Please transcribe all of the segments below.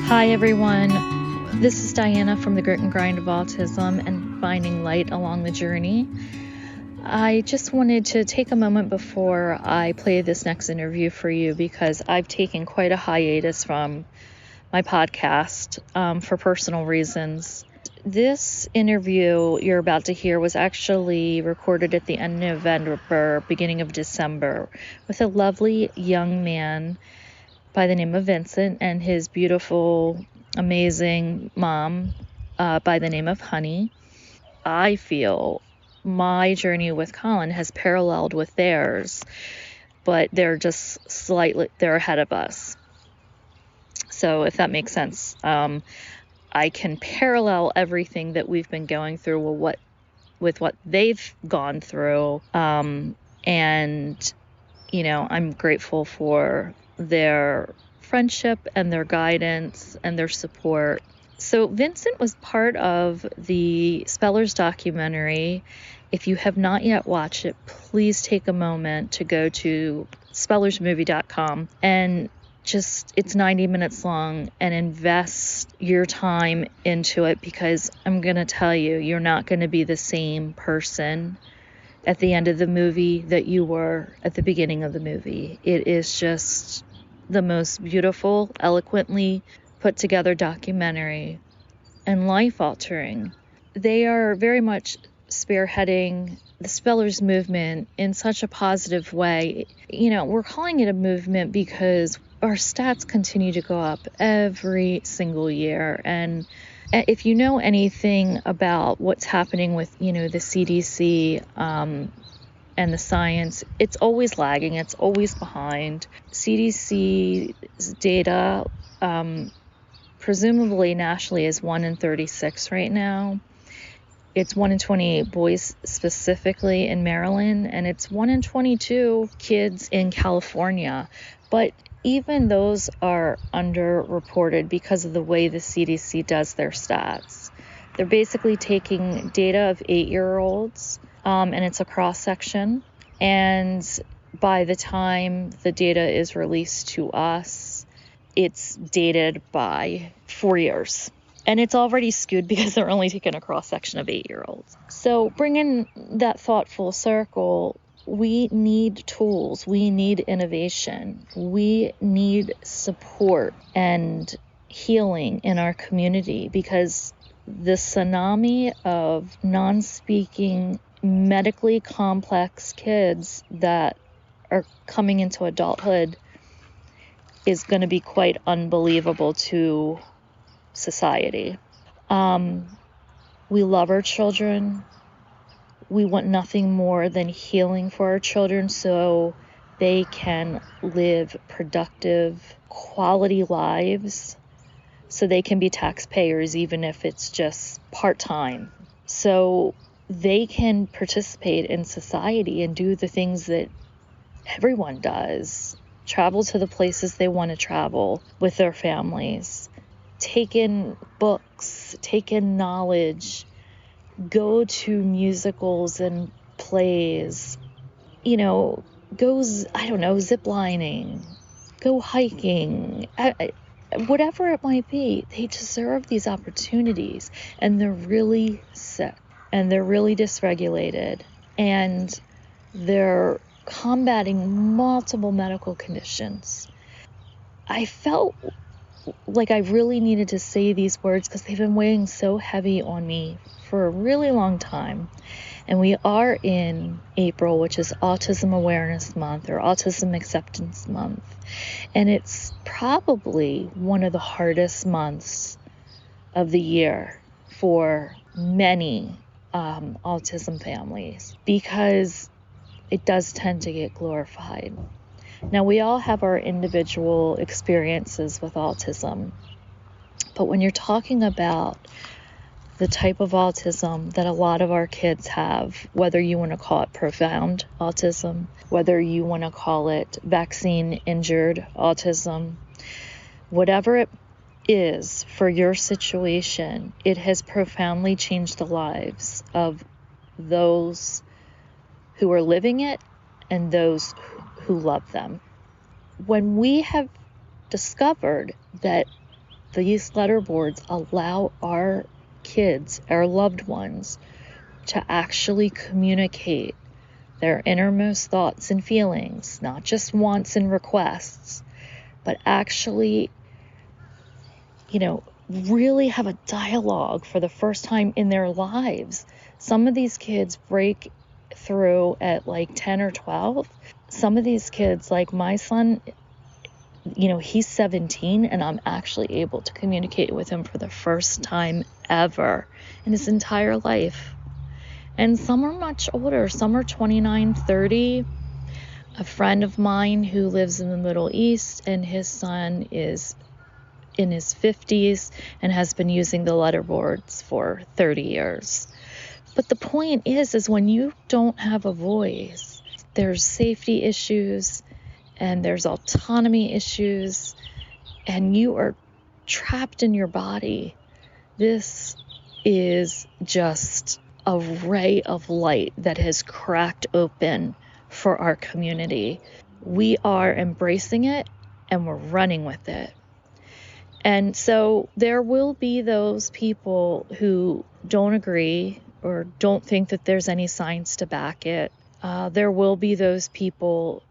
Hi, everyone. This is Diana from the Grit and Grind of Autism and Finding Light Along the Journey. I just wanted to take a moment before I play this next interview for you because I've taken quite a hiatus from my podcast for personal reasons. This interview you're about to hear was actually recorded at the end of November, beginning of December, with a lovely young man by the name of Vincent and his beautiful, amazing mom by the name of Honey. I feel my journey with Colin has paralleled with theirs, but they're ahead of us. So if that makes sense, I can parallel everything that we've been going through with what they've gone through. And, I'm grateful for their friendship and their guidance and their support. So Vincent was part of the Spellers documentary. If you have not yet watched it, please take a moment to go to spellersmovie.com and it's 90 minutes long, and invest your time into it, because I'm going to tell you, you're not going to be the same person at the end of the movie that you were at the beginning of the movie. It is just the most beautiful, eloquently put together documentary and life-altering. They are very much spearheading the Spellers movement in such a positive way. We're calling it a movement because our stats continue to go up every single year. And if you know anything about what's happening with, the CDC and the science, it's always lagging. It's always behind. CDC's data, presumably nationally, is 1 in 36 right now. It's 1 in 28 boys specifically in Maryland, and it's 1 in 22 kids in California. But even those are underreported because of the way the CDC does their stats. They're basically taking data of 8-year-olds, and it's a cross-section. And by the time the data is released to us, it's dated by 4 years. And it's already skewed because they're only taking a cross-section of 8-year-olds. So bringing that thought full circle, we need tools, we need innovation, we need support and healing in our community, because the tsunami of non-speaking, medically complex kids that are coming into adulthood is going to be quite unbelievable to society. We love our children. We want nothing more than healing for our children so they can live productive, quality lives, so they can be taxpayers, even if it's just part-time. So they can participate in society and do the things that everyone does. Travel to the places they want to travel with their families. Take in books, take in knowledge, go to musicals and plays, go, zip lining, go hiking, whatever it might be. They deserve these opportunities, and they're really sick, and they're really dysregulated, and they're combating multiple medical conditions. I felt like I really needed to say these words because they've been weighing so heavy on me for a really long time. And we are in April, which is Autism Awareness Month or Autism Acceptance Month. And it's probably one of the hardest months of the year for many autism families, because it does tend to get glorified. Now, we all have our individual experiences with autism, but when you're talking about the type of autism that a lot of our kids have, whether you want to call it profound autism, whether you want to call it vaccine-injured autism, whatever it is for your situation, it has profoundly changed the lives of those who are living it and those who love them. When we have discovered that these letterboards allow our kids, our loved ones, to actually communicate their innermost thoughts and feelings, not just wants and requests, but actually, really have a dialogue for the first time in their lives. Some of these kids break through at like 10 or 12. Some of these kids, like my son, he's 17 and I'm actually able to communicate with him for the first time ever in his entire life. And some are much older. Some are 29, 30. A friend of mine who lives in the Middle East, and his son is in his 50s and has been using the letterboards for 30 years. But the point is when you don't have a voice, there's safety issues and there's autonomy issues, and you are trapped in your body. This is just a ray of light that has cracked open for our community. We are embracing it and we're running with it. And so there will be those people who don't agree or don't think that there's any science to back it. There will be those people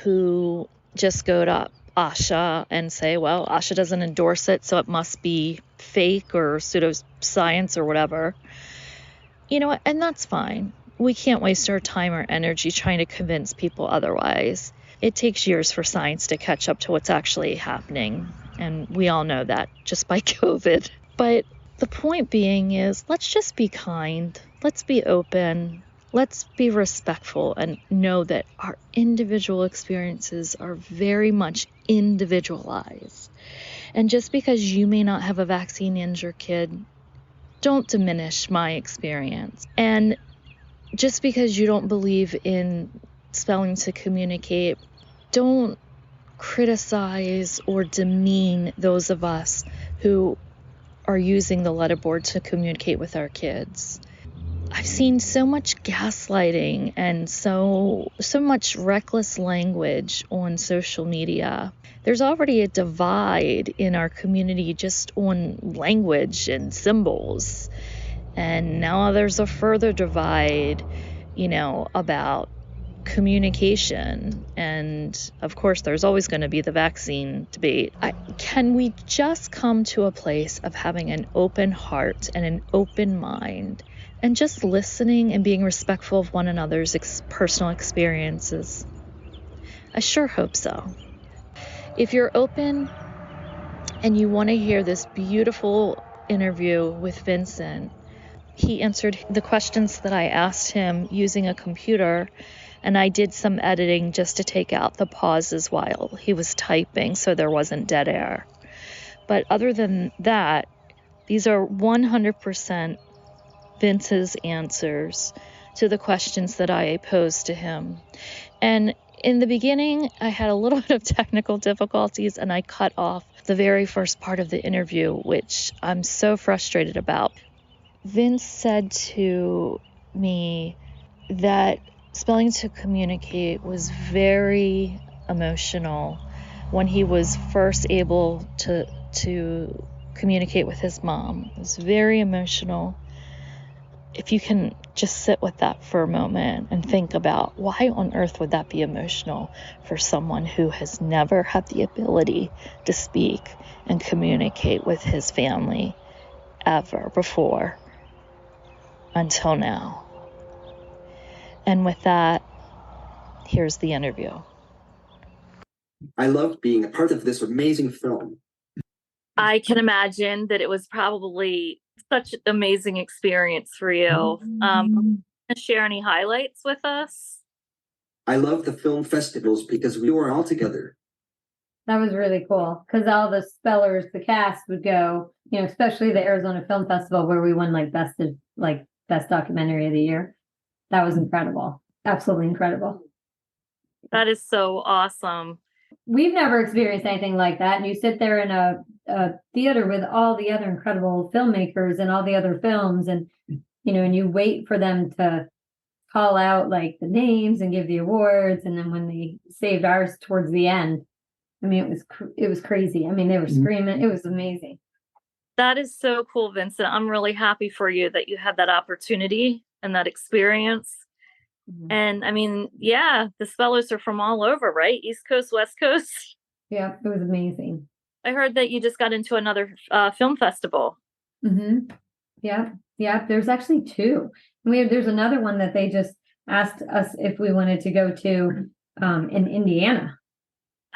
who just go to ASHA and say, well, ASHA doesn't endorse it, so it must be fake or pseudoscience or whatever. And that's fine. We can't waste our time or energy trying to convince people otherwise. It takes years for science to catch up to what's actually happening. And we all know that just by COVID. But the point being is, let's just be kind. Let's be open. Let's be respectful and know that our individual experiences are very much individualized. And just because you may not have a vaccine in your kid, don't diminish my experience. And just because you don't believe in spelling to communicate, don't criticize or demean those of us who are using the letterboard to communicate with our kids. I've seen so much gaslighting and so much reckless language on social media. There's already a divide in our community just on language and symbols. And now there's a further divide, about communication. And of course, there's always going to be the vaccine debate. Can we just come to a place of having an open heart and an open mind and just listening and being respectful of one another's personal experiences? I sure hope so. If you're open and you want to hear this beautiful interview with Vincent, he answered the questions that I asked him using a computer, and I did some editing just to take out the pauses while he was typing so there wasn't dead air. But other than that, these are 100% Vince's answers to the questions that I posed to him. And in the beginning, I had a little bit of technical difficulties and I cut off the very first part of the interview, which I'm so frustrated about. Vince said to me that spelling to communicate was very emotional when he was first able to communicate with his mom. It was very emotional. If you can just sit with that for a moment and think about why on earth would that be emotional for someone who has never had the ability to speak and communicate with his family ever before until now. And with that, here's the interview. I loved being a part of this amazing film. I can imagine that it was probably such an amazing experience for you. Share any highlights with us? I love the film festivals because we were all together. That was really cool because all the spellers, the cast would go, especially the Arizona Film Festival where we won best documentary of the year. That was incredible. Absolutely incredible. That is so awesome. We've never experienced anything like that. And you sit there in a theater with all the other incredible filmmakers and all the other films and you wait for them to call out like the names and give the awards. And then when they saved ours towards the end, I mean, it was crazy. I mean, they were screaming. It was amazing. That is so cool, Vincent. I'm really happy for you that you had that opportunity and that experience. Mhm. And I mean, yeah, the spellers are from all over, right? East Coast, West Coast. Yeah, it was amazing. I heard that you just got into another film festival. Mm-hmm. Yeah, yeah. There's actually two. There's another one that they just asked us if we wanted to go to in Indiana.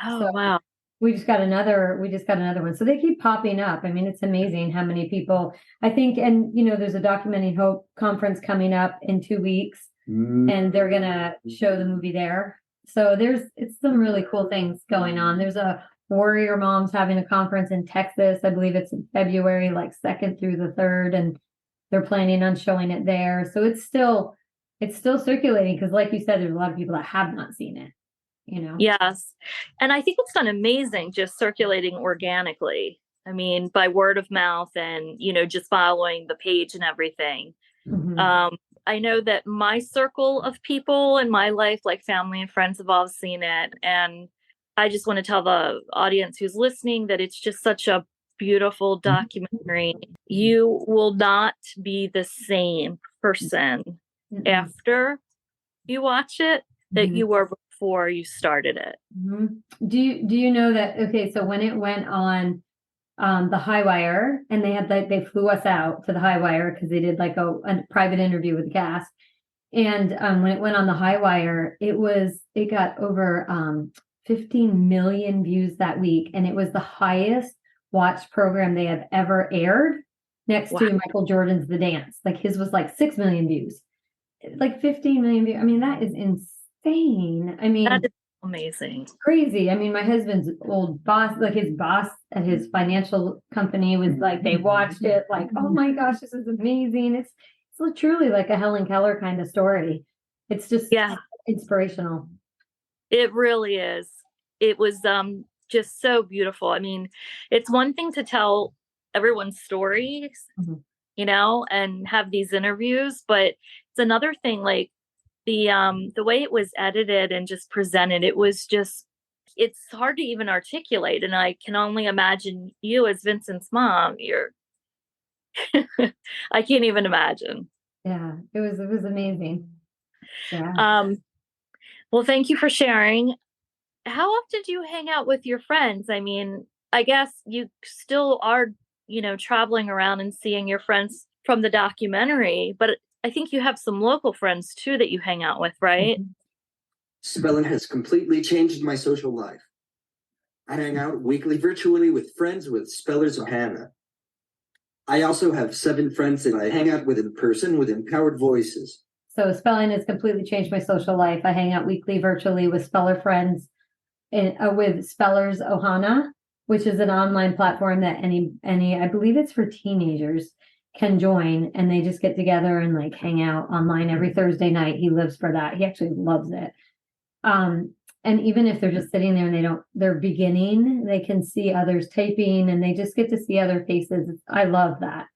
Oh, So wow. we just got another one. So they keep popping up. I mean, it's amazing how many people, I think, and there's a Documenting Hope conference coming up in 2 weeks, and they're gonna show the movie there. So it's some really cool things going on. There's a Warrior Moms having a conference in Texas. I believe it's in February, like 2nd through the 3rd, and they're planning on showing it there. So it's still circulating because, like you said, there's a lot of people that have not seen it. Yes. And I think it's done amazing just circulating organically. I mean, by word of mouth and, just following the page and everything. Mhm. I know that my circle of people in my life, like family and friends, have all seen it. And I just want to tell the audience who's listening that it's just such a beautiful documentary. You will not be the same person Mhm. after you watch it that Mhm. you were before you started it. Mhm. Do you know that? Okay, so when it went on the High Wire, and they flew us out to the High Wire because they did like a private interview with the cast, and when it went on the High Wire, it got over 15 million views that week, and it was the highest watched program they have ever aired, next Wow. to Michael Jordan's The Dance. Like his was like 6 million views, like 15 million views. I mean, that is insane. I mean, That is amazing. crazy. I mean, my husband's old boss, like his boss at his financial company, was like, they watched it, like, oh my gosh, this is amazing. It's truly like a Helen Keller kind of story. It's just Yeah, inspirational. it really is. It was just so beautiful. I mean, it's one thing to tell everyone's stories, Mhm. and have these interviews, but it's another thing like the way it was edited and just presented, it's hard to even articulate. And I can only imagine you as Vincent's mom. I can't even imagine. Yeah, it was amazing. Yeah. Well, thank you for sharing. How often do you hang out with your friends? I mean, I guess you still are, traveling around and seeing your friends from the documentary, but I think you have some local friends too that you hang out with, right? Mhm. Spelling has completely changed my social life. I hang out weekly virtually with friends with Spellers of Hannah. I also have 7 friends that I hang out with in person with empowered voices. So spelling has completely changed my social life. I hang out weekly virtually with speller friends with Spellers Ohana, which is an online platform that any I believe it's for teenagers, can join, and they just get together and like hang out online every Thursday night. He lives for that. He actually loves it. And even if they're just sitting there and they're beginning, they can see others typing and they just get to see other faces. I love that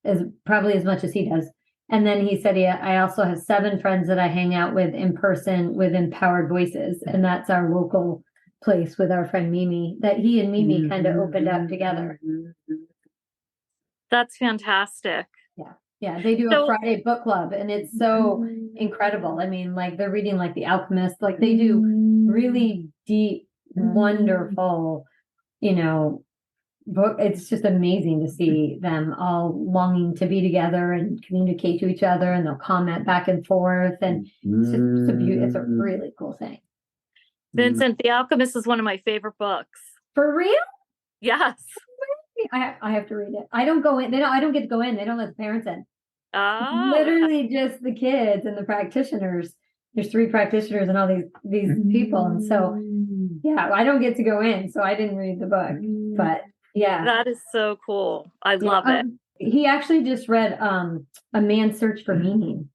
as probably as much as he does. And then he said, I also have 7 friends that I hang out with in person with Empowered Voices. And that's our local place with our friend Mimi, that he and Mimi kind of opened up together. That's fantastic. Yeah. Yeah. They do a Friday book club, and it's so incredible. I mean, like they're reading like The Alchemist, like they do really deep, wonderful, book. It's just amazing to see them all longing to be together and communicate to each other, and they'll comment back and forth, and it's a really cool thing. Vincent, The Alchemist is one of my favorite books. For real? Yes. I have to read it. I don't go in. I don't get to go in. They don't let the parents in. Oh, Literally just the kids and the practitioners. There's 3 practitioners and all these people, and so yeah, I don't get to go in. So I didn't read the book, but yeah, that is so cool. I love it. He actually just read A Man's Search for Meaning,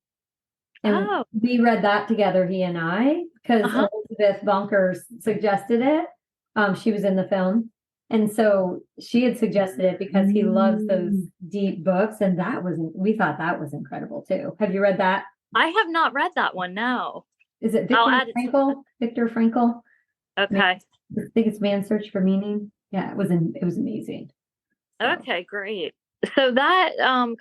and we read that together, he and I, because Elizabeth Bonkers suggested it. She was in the film, and so she had suggested it because he loves those deep books, and we thought that was incredible too. Have you read that? I have not read that one. No. Is it Viktor Frankl? Viktor Frankl. Okay. I think it's Man's Search for Meaning. Yeah, it was amazing. Okay, great. So that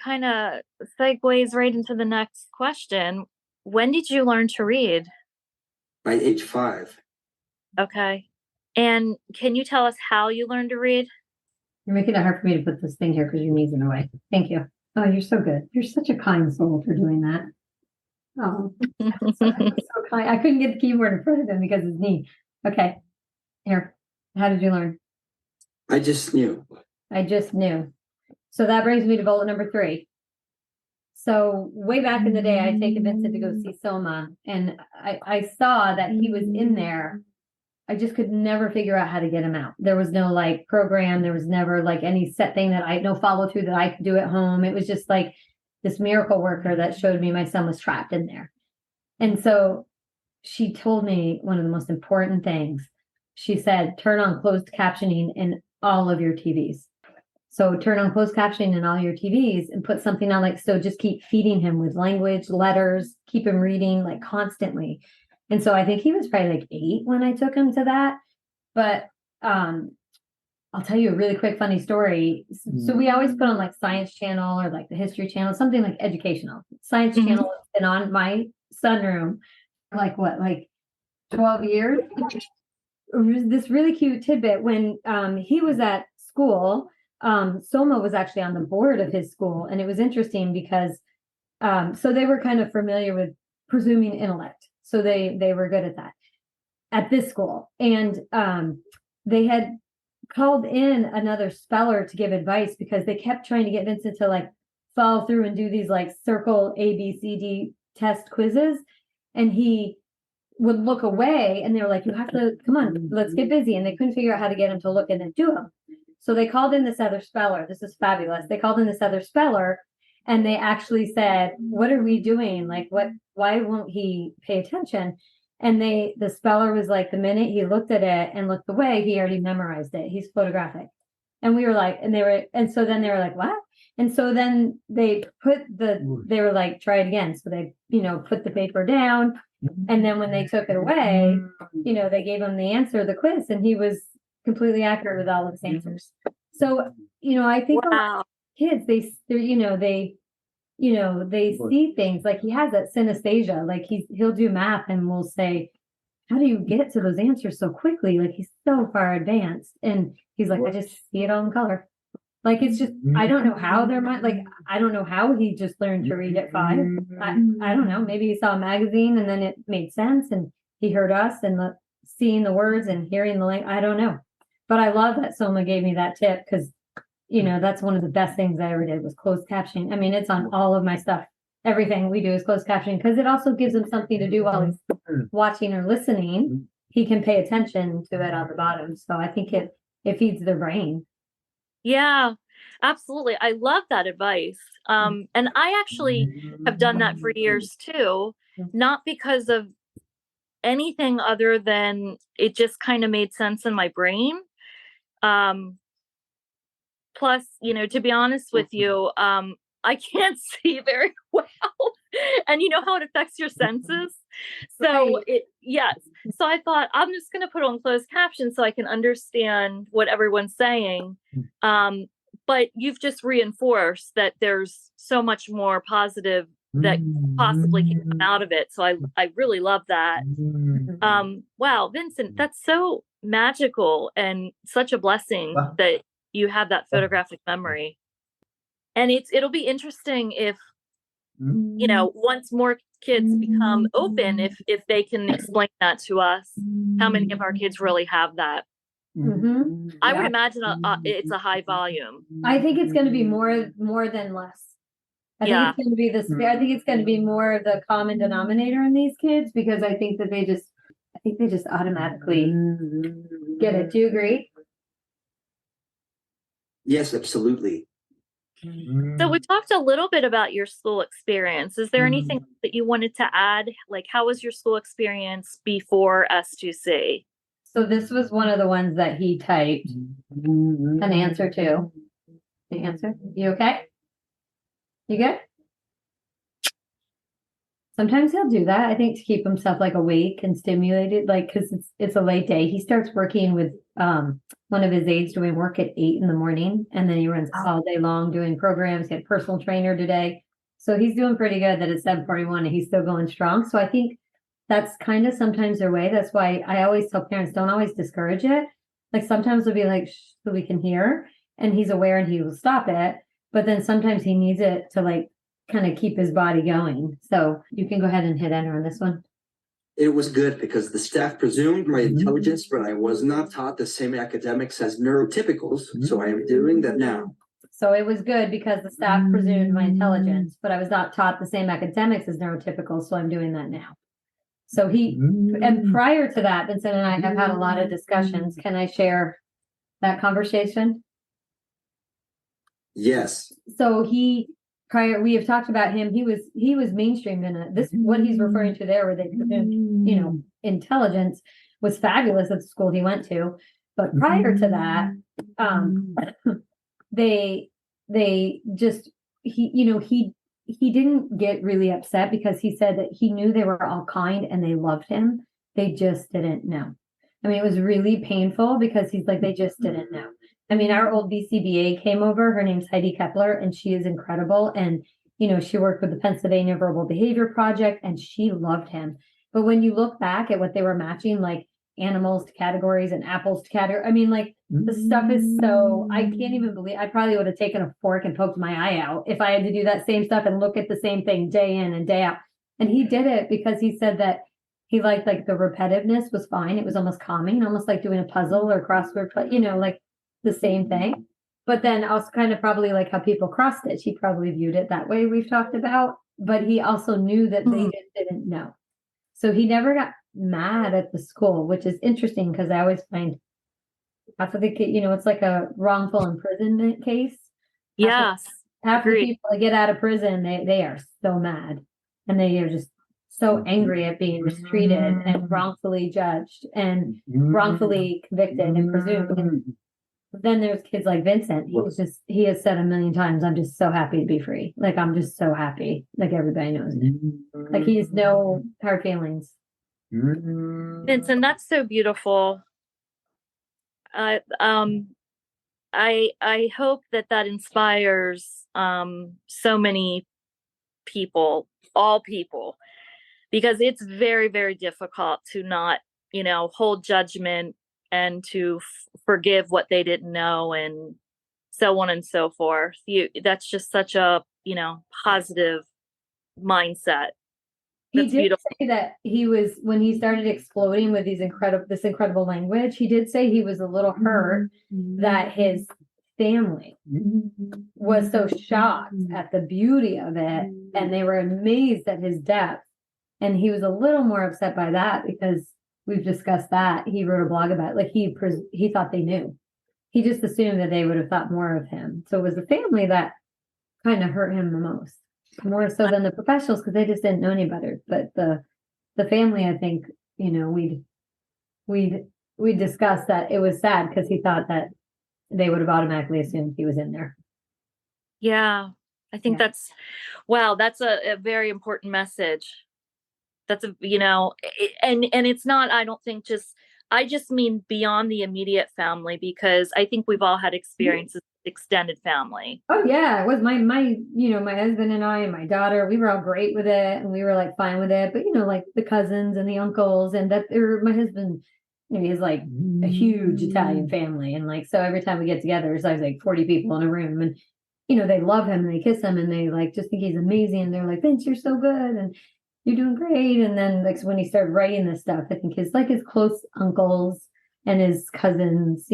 kind of segues right into the next question. When did you learn to read? By age 5. Okay. And can you tell us how you learned to read? You're making it hard for me to put this thing here because your knee's in the way. Thank you. Oh, you're so good. You're such a kind soul for doing that. Oh, so kind. I couldn't get the keyboard in front of him because of his knee. Okay. Here. How did you learn? I just knew. I just knew. So that brings me to bullet number 3. So way back in the day, I'd taken Vincent to go see Soma, and I saw that he was in there. I just could never figure out how to get him out. There was no like program. There was never like any set thing no follow through that I could do at home. It was just like this miracle worker that showed me my son was trapped in there. And so she told me one of the most important things. She said, turn on closed captioning in all of your TVs. So turn on closed captioning in all your TVs and put something on like, so just keep feeding him with language, letters, keep him reading like constantly. And so I think he was probably like 8 when I took him to that. But I'll tell you a really quick funny story. So we always put on like Science Channel or like the History Channel, something like educational. Science Channel has been on my sunroom for like 12 years. This really cute tidbit when he was at school. Soma was actually on the board of his school, and it was interesting because so they were kind of familiar with presuming intellect, so they were good at that at this school, and they had called in another speller to give advice because they kept trying to get Vincent to like follow through and do these like circle ABCD test quizzes, and he would look away, and they were like, you have to come on, let's get busy, and they couldn't figure out how to get him to look and then do them. So they called in this other speller. This is fabulous. They called in this other speller, and they actually said, what are we doing? Like, why won't he pay attention? And the speller was like, the minute he looked at it and looked away, he already memorized it. He's photographic. And we were like, and so then they were like, what? And so then they were like, try it again. So they, put the paper down. And then when they took it away, they gave him the answer, the quiz, and he was completely accurate with all of his answers. So, I think a lot of kids, they see things like he has that synesthesia, like he'll do math and we'll say, how do you get to those answers so quickly? Like he's so far advanced. And he's like, I just see it all in color. Like, it's just, I don't know how I don't know how he just learned to read at 5. I don't know. Maybe he saw a magazine and then it made sense and he heard us and seeing the words and hearing the language. I don't know. But I love that Soma gave me that tip because, that's one of the best things I ever did was closed captioning. I mean, it's on all of my stuff. Everything we do is closed captioning because it also gives him something to do while he's watching or listening. He can pay attention to it on the bottom. So I think it feeds their brain. Yeah, absolutely. I love that advice. And I actually have done that for years too, not because of anything other than it just kind of made sense in my brain. Plus, to be honest with you, I can't see very well. And you know how it affects your senses? So yes. So I thought I'm just going to put on closed captions so I can understand what everyone's saying. But you've just reinforced that there's so much more positive that possibly can come out of it. So I really love that. Wow, Vincent, that's so magical and such a blessing that you have that photographic memory. And it'll be interesting if, once more kids become open, if they can explain that to us, how many of our kids really have that. I would imagine it's a high volume. I think it's going to be more than less. I think it's going to be I think it's going to be more of the common denominator in these kids because I think that they just automatically get it. Do you agree? Yes, absolutely. So we talked a little bit about your school experience. Is there anything that you wanted to add? Like, how was your school experience before S2C? So this was one of the ones that he typed an answer to. The answer? You okay? You good? Sometimes he'll do that, I think, to keep himself like awake and stimulated, like because it's a late day. He starts working with one of his aides doing work at 8 in the morning, and then he runs all day long doing programs. He had a personal trainer today. So he's doing pretty good that it's 7:41 and he's still going strong. So I think that's kind of sometimes their way. That's why I always tell parents, don't always discourage it. Like sometimes they'll be like, shh, so we can hear, and he's aware and he will stop it. But then sometimes he needs it to like kind of keep his body going. So you can go ahead and hit enter on this one. It was good because the staff presumed my intelligence, but I was not taught the same academics as neurotypicals, so I am doing that now. So it was good because the staff presumed my intelligence, but I was not taught the same academics as neurotypical, so I'm doing that now. So and prior to that, Vincent and I have had a lot of discussions. Can I share that conversation? Yes. So we have talked about him. He was mainstreamed in this, what he's referring to there, where they presumed, intelligence was fabulous at the school he went to. But prior to that, they just, he didn't get really upset because he said that he knew they were all kind and they loved him. They just didn't know. I mean, it was really painful because he's like, they just didn't know. I mean, our old BCBA came over. Her name's Heidi Kepler, and she is incredible. And, she worked with the Pennsylvania Verbal Behavior Project, and she loved him. But when you look back at what they were matching, like animals to categories and apples to categories, I mean, like the stuff is so, I can't even believe, I probably would have taken a fork and poked my eye out if I had to do that same stuff and look at the same thing day in and day out. And he did it because he said that he liked like the repetitiveness was fine. It was almost calming, almost like doing a puzzle or crossword, like the same thing. But then also kind of probably like how people cross stitch. He probably viewed it that way we've talked about, but he also knew that they just didn't know. So he never got mad at the school, which is interesting because I always find half of the it's like a wrongful imprisonment case. Yes. Half the people that get out of prison, they are so mad and they are just so angry at being mistreated and wrongfully judged and wrongfully convicted and presumed. And then there's kids like Vincent. He has said a million times, I'm just so happy to be free. Like, I'm just so happy. Like, everybody knows it. Like, he has no hard feelings. Vincent, that's so beautiful. I hope that inspires so many people, all people, because it's very, very difficult to not, hold judgment and to forgive what they didn't know and so on and so forth. That's just such a, positive mindset. He did say that he was, when he started exploding with this incredible language, he did say he was a little hurt that his family was so shocked at the beauty of it, and they were amazed at his depth. And he was a little more upset by that because we've discussed that. He wrote a blog about it. Like he thought they knew. He just assumed that they would have thought more of him. So it was the family that kind of hurt him the most. More so than the professionals because they just didn't know any better. But the family, I think, we discussed that it was sad because he thought that they would have automatically assumed he was in there. Yeah, I think that's a very important message. That's and it's not, I don't think I just mean beyond the immediate family, because I think we've all had experiences with extended family. Oh yeah, it was my my husband and I and my daughter, we were all great with it and we were like fine with it. But like the cousins and the uncles and my husband, he has like a huge Italian family, and like so every time we get together, there's like 40 people in a room, and they love him and they kiss him and they like just think he's amazing, and they're like, Vince, you're so good and you're doing great. And then like when he started writing this stuff, I think his close uncles and his cousins,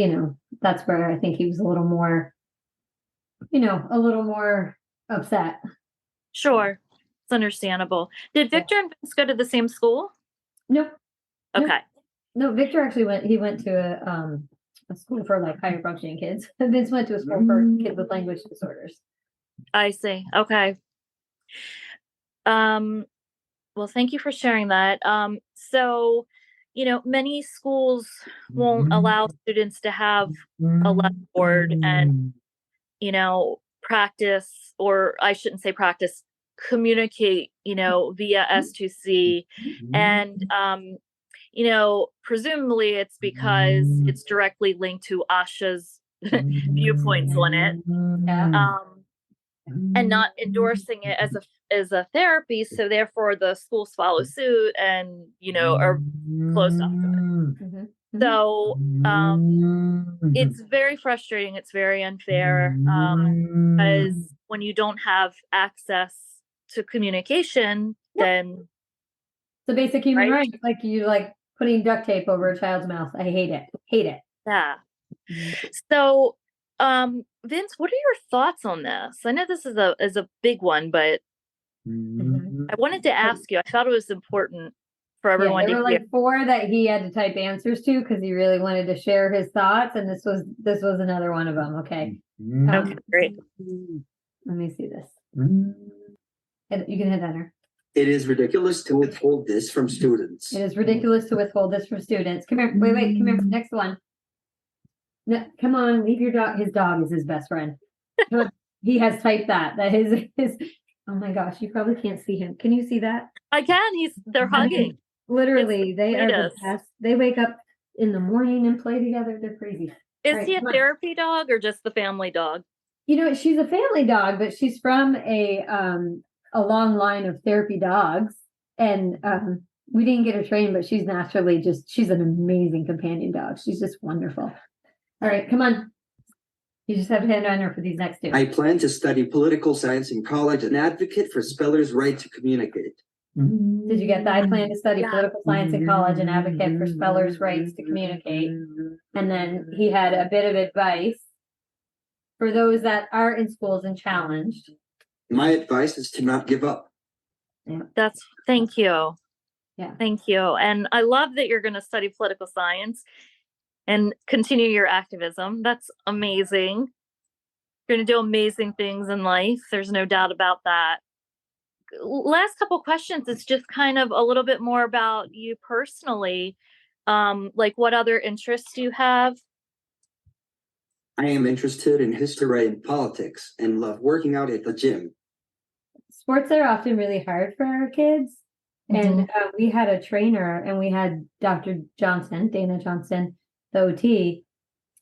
that's where I think he was a little more upset. Sure. It's understandable. Did Victor and Vince go to the same school? Nope. Okay. No, Victor actually went to a school for like higher functioning kids. And Vince went to a school for kids with language disorders. I see. Okay. Well, thank you for sharing that. So, many schools won't allow students to have a lesson board and, practice, or I shouldn't say practice, communicate, via S2C. And, presumably it's because it's directly linked to Asha's viewpoints on it. Yeah. And not endorsing it as a therapy. So therefore the schools follow suit and, are closed off to it. Mhm. So it's very frustrating. It's very unfair because when you don't have access to communication, then So basic human right? rights, like you like putting duct tape over a child's mouth. I hate it. Hate it. Yeah. So, Vince, what are your thoughts on this? I know this is a big one, but I wanted to ask you. I thought it was important for everyone there to were hear. like 4 that he had to type answers to because he really wanted to share his thoughts, and this was another one of them. Okay. Okay, great. Let me see this. You can hit enter. It is ridiculous to withhold this from students. It is ridiculous to withhold this from students. Come here. Wait. Come here. Next one. No, come on. Leave your dog. His dog is his best friend. He has typed that. That is his. Oh my gosh. You probably can't see him. Can you see that? I can. They're hugging. Literally, they are the sweetest. best. They wake up in the morning and play together. They're crazy. Is he a therapy dog or just the family dog? She's a family dog, but she's from a long line of therapy dogs. And we didn't get her trained, but she's naturally she's an amazing companion dog. She's just wonderful. All right, come on. You just have to hand on her for these next 2. I plan to study political science in college and advocate for spellers' right to communicate. Did you get that? I plan to study political science in college and advocate for spellers' rights to communicate. And then he had a bit of advice for those that are in schools and challenged. My advice is to not give up. Thank you. Yeah. Thank you. And I love that you're going to study political science and continue your activism. That's amazing. You're going to do amazing things in life. There's no doubt about that. Last couple questions. It's just kind of a little bit more about you personally. Like what other interests do you have? I am interested in history and politics and love working out at the gym. Sports are often really hard for our kids. And we had a trainer, and we had Dr. Johnson, Dana Johnson, the OT,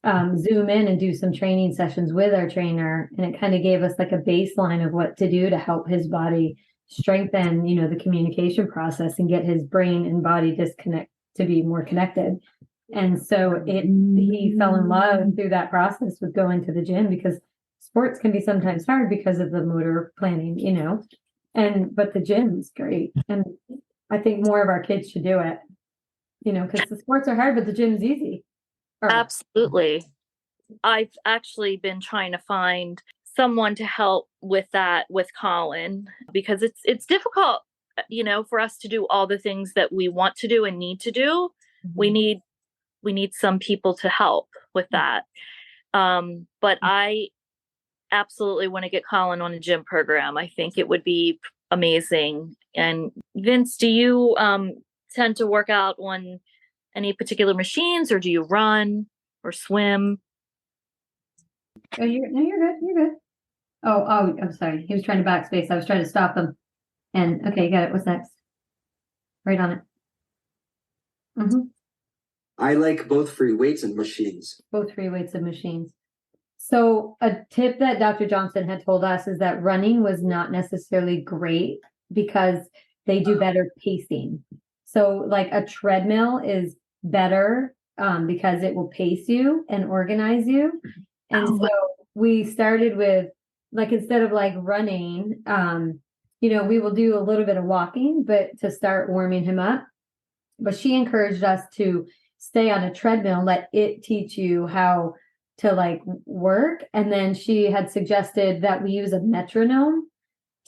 Zoom in and do some training sessions with our trainer. And it kind of gave us like a baseline of what to do to help his body strengthen, the communication process and get his brain and body disconnect to be more connected. And so he fell in love through that process with going to the gym, because sports can be sometimes hard because of the motor planning, but the gym's great. And I think more of our kids should do it, because the sports are hard, but the gym's easy. Absolutely. I've actually been trying to find someone to help with that with Colin, because it's difficult, for us to do all the things that we want to do and need to do. We need some people to help with that. But I absolutely want to get Colin on a gym program. I think it would be amazing. And Vince, do you tend to work out on any particular machines, or do you run or swim? Oh, you're good. You're good. Oh, I'm sorry. He was trying to backspace. I was trying to stop him. And okay, you got it. What's next? Right on it. I like both free weights and machines. Both free weights and machines. So a tip that Dr. Johnson had told us is that running was not necessarily great because they do better pacing. So like a treadmill is better because it will pace you and organize you. And so we started with, like, instead of like running, we will do a little bit of walking, but to start warming him up. But she encouraged us to stay on a treadmill, let it teach you how to like work. And then she had suggested that we use a metronome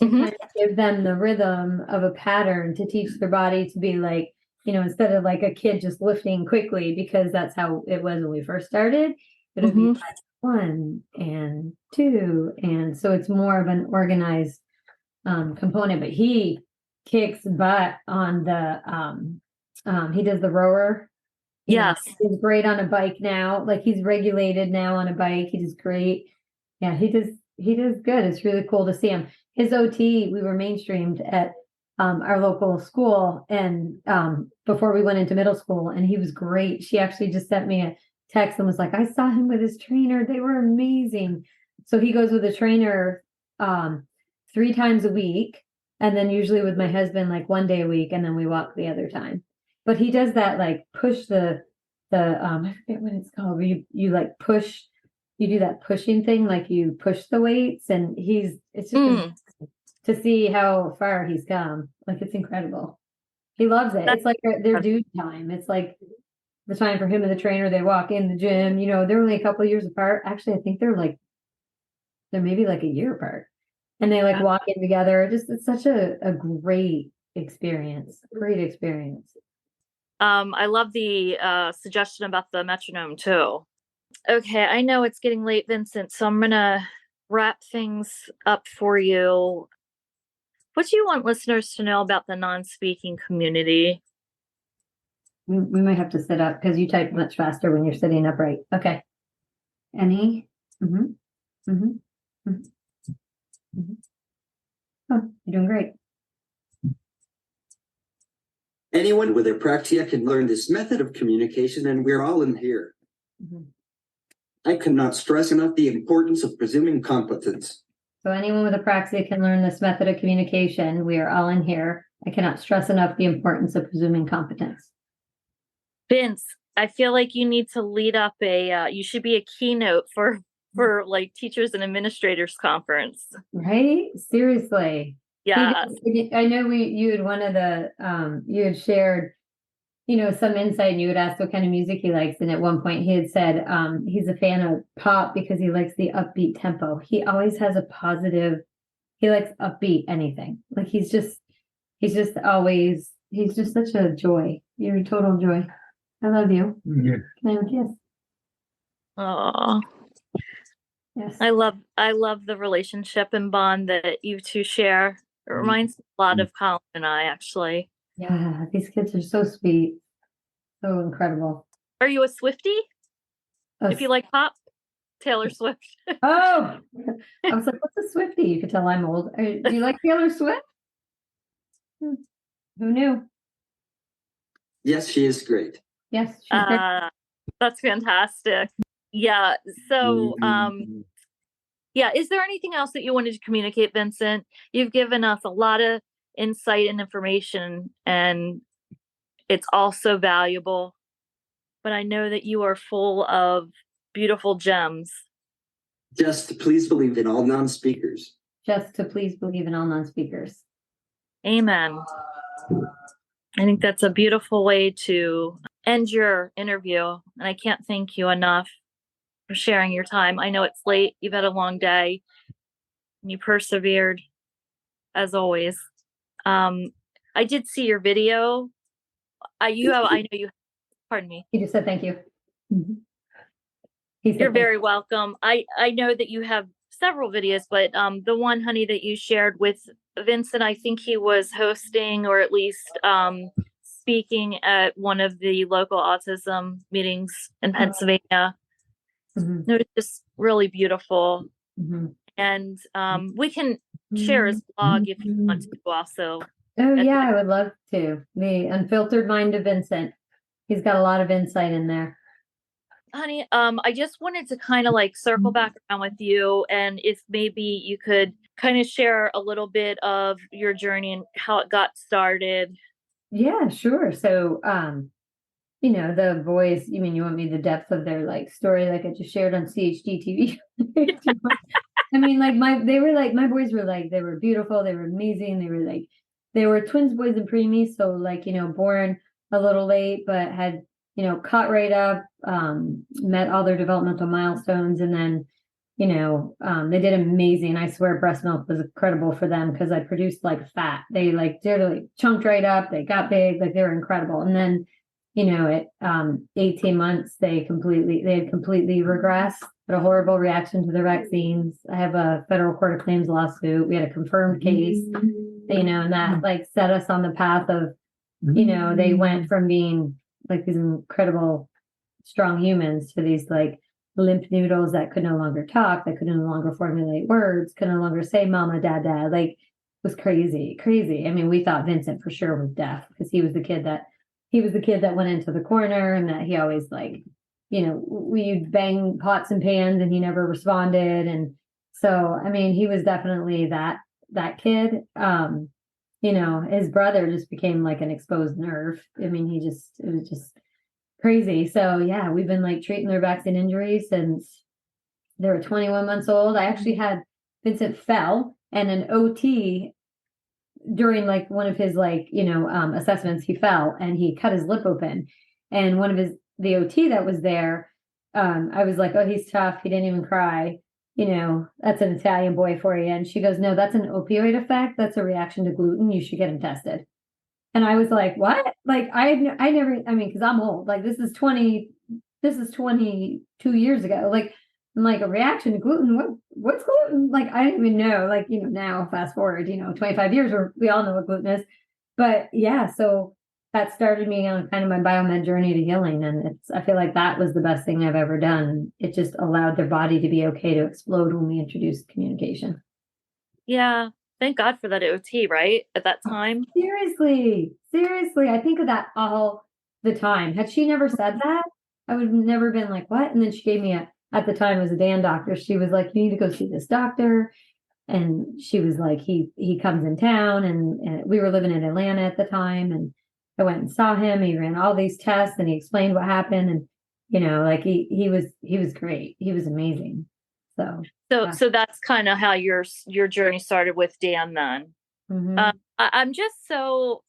to kind of give them the rhythm of a pattern, to teach their body to be like, instead of like a kid just lifting quickly, because that's how it was when we first started. It'll be like 1 and 2. And so it's more of an organized component, but he kicks butt on the, he does the rower. Yes. He's great on a bike now. Like, he's regulated now on a bike. He does great. Yeah, he does good. It's really cool to see him. his OT, we were mainstreamed at our local school, and before we went into middle school, and he was great. She actually just sent me a text and was like, I saw him with his trainer. They were amazing. So he goes with a trainer 3 times a week, and then usually with my husband like 1 day a week, and then we walk the other time. But he does that like push the I forget what it's called. Where you like push, you do that pushing thing, like you push the weights, and it's just to see how far he's come. Like, it's incredible. He loves it. It's like their dude time. It's like the time for him and the trainer. They walk in the gym, you know, they're only a couple of years apart. Actually, I think they're maybe like a year apart. And they like walk in together. It's such a great experience. Great experience. I love the suggestion about the metronome too. Okay, I know it's getting late, Vincent, so I'm gonna wrap things up for you. What do you want listeners to know about the non-speaking community? We might have to sit up because you type much faster when you're sitting upright. Okay. Any? Mm-hmm. Mm-hmm. Mm-hmm. Mm-hmm. Oh, you're doing great. Anyone with apraxia can learn this method of communication, and we're all in here. Mm-hmm. I cannot stress enough the importance of presuming competence. So anyone with apraxia can learn this method of communication. We are all in here. I cannot stress enough the importance of presuming competence. Vince, I feel like you need to lead up you should be a keynote for like teachers and administrators conference. Right? Seriously. Yeah. I know you had one of the, you had shared, you know, some insight, and you had asked what kind of music he likes. And at one point he had said, he's a fan of pop because he likes the upbeat tempo. He always has a positive, he likes upbeat anything. Like he's just such a joy. You're a total joy. I love you. Yeah. Can I have a kiss? Oh, yes. I love the relationship and bond that you two share. It reminds me a lot of Colin and I, actually. Yeah, these kids are so sweet. So incredible. Are you a Swiftie? If you like pop, Taylor Swift. Oh, I was like, what's a Swiftie? You could tell I'm old. Do you like Taylor Swift? Who knew? Yes, she is great. Yes, she's great. That's fantastic. Yeah. So, yeah. Is there anything else that you wanted to communicate, Vincent? You've given us a lot of insight and information, and it's also valuable. But I know that you are full of beautiful gems. Just to please believe in all non-speakers. Just to please believe in all non-speakers. Amen. I think that's a beautiful way to end your interview. And I can't thank you enough for sharing your time. I know it's late. You've had a long day. And you persevered, as always. I did see your video. Pardon me. He just said thank you. Mm-hmm. You're very welcome. I know that you have several videos, but the one, honey, that you shared with Vincent, I think he was hosting or at least speaking at one of the local autism meetings in Pennsylvania. Mm-hmm. It was just really beautiful. Mm-hmm. And we can share his blog if you want to also. Oh, yeah, I would love to. The Unfiltered Mind of Vincent. He's got a lot of insight in there. Honey, I just wanted to kind of like circle back around with you, and if maybe you could kind of share a little bit of your journey and how it got started. Yeah, sure. So, you know, the boys, you want me the depth of their like story, like I just shared on CHD TV? I mean, like my boys were like, they were beautiful. They were amazing. They were twins, boys and preemies. So like, you know, born a little late, but had, you know, caught right up, met all their developmental milestones. And then, you know, they did amazing. I swear breast milk was incredible for them because I produced like fat. They like chunked right up. They got big, like they were incredible. And then, you know, at 18 months, they had completely regressed, had a horrible reaction to the vaccines. I have a federal court of claims lawsuit. We had a confirmed case, you know, and that like set us on the path of, you know, they went from being like these incredible, strong humans to these like lymph noodles, that could no longer talk, that could no longer formulate words, could no longer say mama, dad, dad. Like, it was crazy, crazy. I mean, we thought Vincent for sure was deaf because he was the kid that went into the corner, and that he always, like, we'd bang pots and pans and he never responded. And so, I mean, he was definitely that kid. His brother just became like an exposed nerve. I mean, it was just crazy. So yeah, we've been like treating their backs and injuries since they were 21 months old. I actually had Vincent fell, and an OT during like one of his assessments, he fell and he cut his lip open. And the OT that was there, I was like, oh, he's tough. He didn't even cry. That's an Italian boy for you. And she goes, no, that's an opioid effect. That's a reaction to gluten. You should get him tested. And I was like, what? Like, I never, I mean, cause I'm old, like this is 22 years ago. Like, I'm like, a reaction to gluten. What's gluten? Like, I didn't even know, like, now fast forward, 25 years where we all know what gluten is. But yeah, so that started me on kind of my biomed journey to healing. And I feel like that was the best thing I've ever done. It just allowed their body to be okay to explode when we introduced communication. Yeah. Thank God for that OT, right? At that time. Seriously. I think of that all the time. Had she never said that, I would have never been like, what? And then she gave me at the time it was a Dan doctor. She was like, you need to go see this doctor. And she was like, he comes in town, and we were living in Atlanta at the time. And I went and saw him. He ran all these tests and he explained what happened. And, like he was great. He was amazing. So that's kind of how your journey started with Dan then. Mm-hmm. I'm just so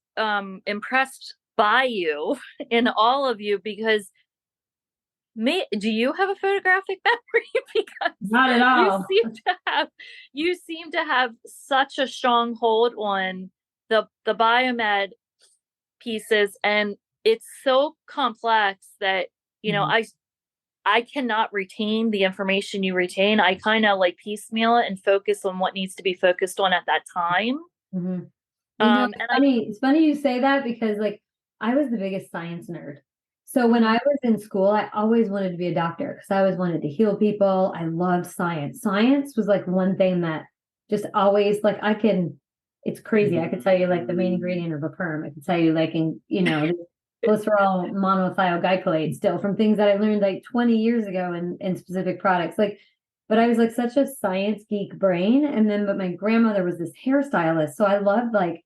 impressed by you and all of you, because do you have a photographic memory? Because not at all. You seem to have such a strong hold on the biomed pieces, and it's so complex that I cannot retain the information you retain. I kind of like piecemeal it and focus on what needs to be focused on at that time. Mm-hmm. It's funny you say that, because like I was the biggest science nerd. So when I was in school, I always wanted to be a doctor because I always wanted to heal people. I loved science. Science was like one thing that just always, like, it's crazy. I could tell you like the main ingredient of a perm. I could tell you like, glycerol monothioglycolate still from things that I learned like 20 years ago in specific products. Like, but I was like such a science geek brain. But my grandmother was this hairstylist. So I loved like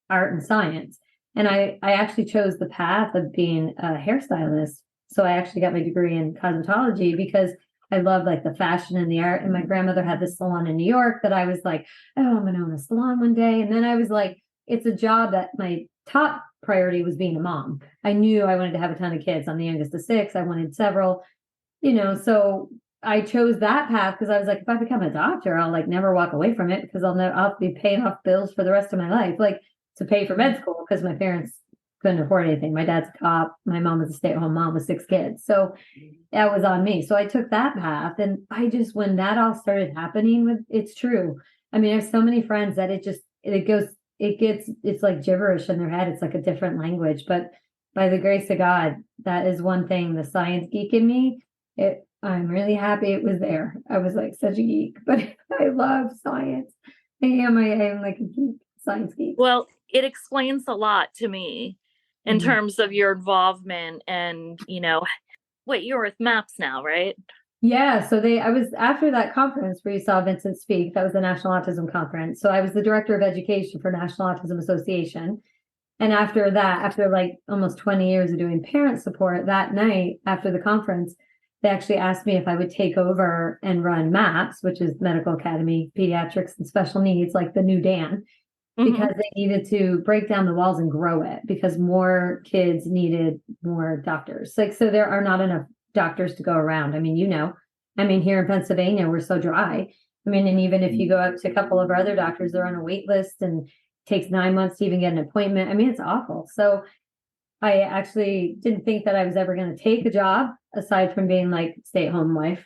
art and science. And I actually chose the path of being a hairstylist. So I actually got my degree in cosmetology because I love like the fashion and the art. And my grandmother had this salon in New York that I was like, oh, I'm going to own a salon one day. And then I was like, it's a job that my top priority was being a mom. I knew I wanted to have a ton of kids. I'm the youngest of 6. I wanted several, so I chose that path because I was like, if I become a doctor, I'll like never walk away from it because I'll be paying off bills for the rest of my life, like to pay for med school, because my parents couldn't afford anything. My dad's a cop. My mom was a stay-at-home mom with 6 kids. So that was on me. So I took that path. And when that all started happening, it's true. I mean, I have so many friends that it's like gibberish in their head. It's like a different language, but by the grace of God, that is one thing, the science geek in me, I'm really happy it was there. I was like such a geek, but I love science. I am like a geek, science geek. Well, it explains a lot to me in terms of your involvement and, wait, you're with MAPS now, right? Yeah. So I was after that conference where you saw Vincent speak, that was the National Autism Conference. So I was the director of education for National Autism Association. And after that, after like almost 20 years of doing parent support, that night after the conference, they actually asked me if I would take over and run MAPS, which is Medical Academy, Pediatrics and Special Needs, like the new Dan, because they needed to break down the walls and grow it because more kids needed more doctors. Like, so there are not enough doctors to go around. I mean, here in Pennsylvania, we're so dry. I mean, and even if you go up to a couple of our other doctors, they're on a wait list and it takes 9 months to even get an appointment. I mean, it's awful. So I actually didn't think that I was ever going to take a job aside from being like stay-at-home wife,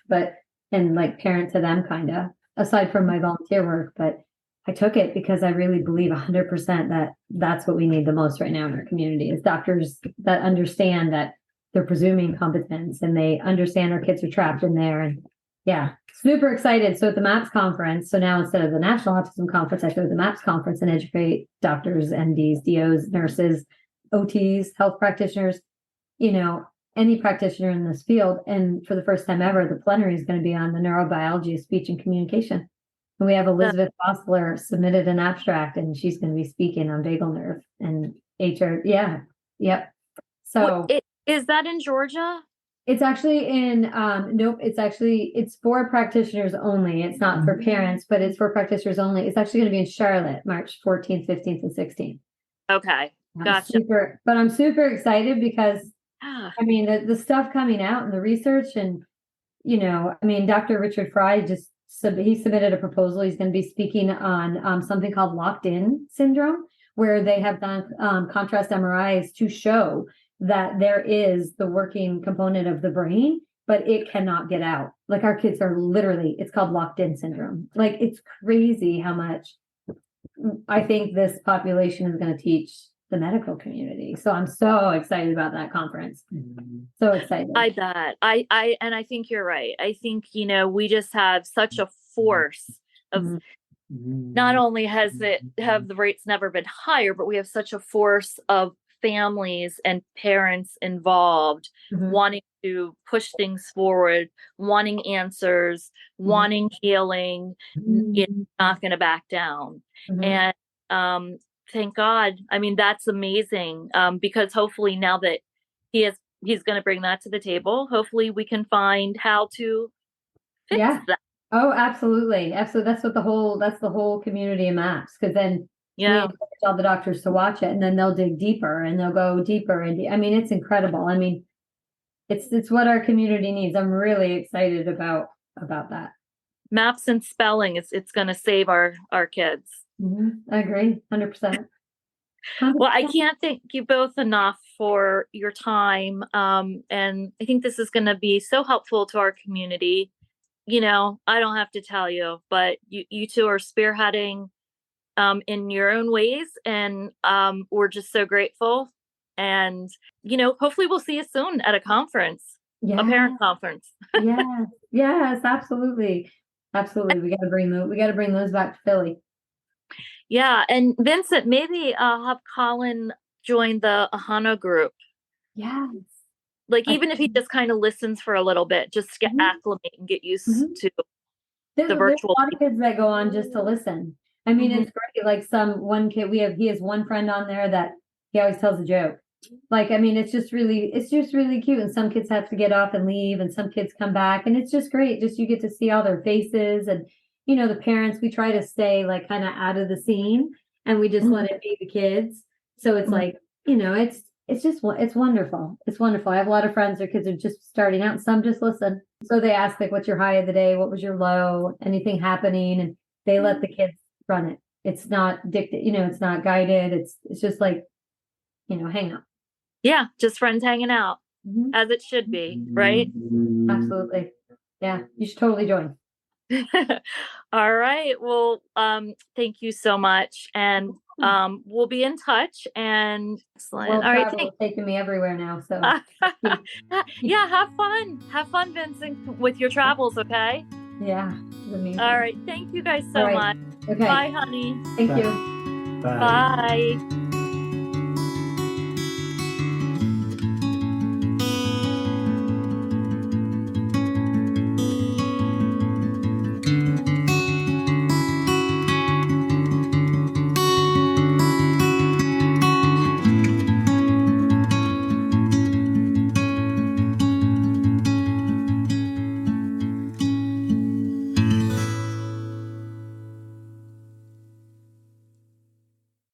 and like parent to them kind of, aside from my volunteer work. But I took it because I really believe 100% that that's what we need the most right now in our community is doctors that understand that they're presuming competence and they understand our kids are trapped in there. And yeah, super excited. So at the MAPS conference, so now instead of the National Autism Conference, I go to the MAPS conference and educate doctors, MDs, DOs, nurses, OTs, health practitioners, any practitioner in this field. And for the first time ever, the plenary is going to be on the neurobiology of speech and communication. And we have Elizabeth Bosler submitted an abstract, and she's going to be speaking on vagal nerve and HR. Yeah. Yep. So is that in Georgia? It's actually in, nope, it's for practitioners only. It's not for parents, but it's for practitioners only. It's actually going to be in Charlotte, March 14th, 15th, and 16th. Okay. Gotcha. I'm super excited because, I mean, the stuff coming out and the research and, Dr. Richard Fry he submitted a proposal. He's going to be speaking on something called locked-in syndrome, where they have done contrast MRIs to show that there is the working component of the brain, but it cannot get out. Like our kids are literally, it's called locked-in syndrome. Like it's crazy how much I think this population is going to teach the medical community. So I'm so excited about that conference. So excited. I bet. And I think you're right. I think, we just have such a force of not only have the rates never been higher, but we have such a force of families and parents involved, wanting to push things forward, wanting answers, wanting healing, not going to back down. And thank God. I mean, that's amazing, because hopefully now that he's going to bring that to the table, hopefully we can find how to fix that. Oh, absolutely. Absolutely. That's the whole community of MAPS, because then we encourage all the doctors to watch it, and then they'll dig deeper and they'll go deeper. And I mean, it's incredible. I mean, it's what our community needs. I'm really excited about that. MAPS and spelling, it's going to save our kids. I agree. 100%. Well, I can't thank you both enough for your time. And I think this is going to be so helpful to our community. I don't have to tell you, but you two are spearheading in your own ways. And we're just so grateful. And, hopefully we'll see you soon at a conference, a parent conference. Yes, absolutely. Absolutely. We got to bring those back to Philly. Yeah. And Vincent, maybe I'll have Colin join the Ahana group. Yes. Like, even if he just kind of listens for a little bit, just get acclimated and get used to the virtual. There's a lot of kids that go on just to listen. I mean, it's great. Like one kid, he has one friend on there that he always tells a joke. Like, I mean, it's just really cute. And some kids have to get off and leave, and some kids come back, and it's just great. Just, you get to see all their faces, and, the parents, we try to stay like kind of out of the scene, and we just let it be the kids. So it's like, it's wonderful. It's wonderful. I have a lot of friends, their kids are just starting out, and some just listen. So they ask, like, what's your high of the day? What was your low? Anything happening? And they let the kids run it. It's not dictated, it's not guided. It's just like, hang out. Yeah. Just friends hanging out as it should be. Right. Absolutely. Yeah. You should totally join. All right. Well, thank you so much. And we'll be in touch. And excellent. All right. It's taking me everywhere now. So yeah, have fun, Vincent, with your travels. Okay. Yeah. Amazing. All right. Thank you guys so much. Okay. Bye, honey. Thank you. Bye. Bye.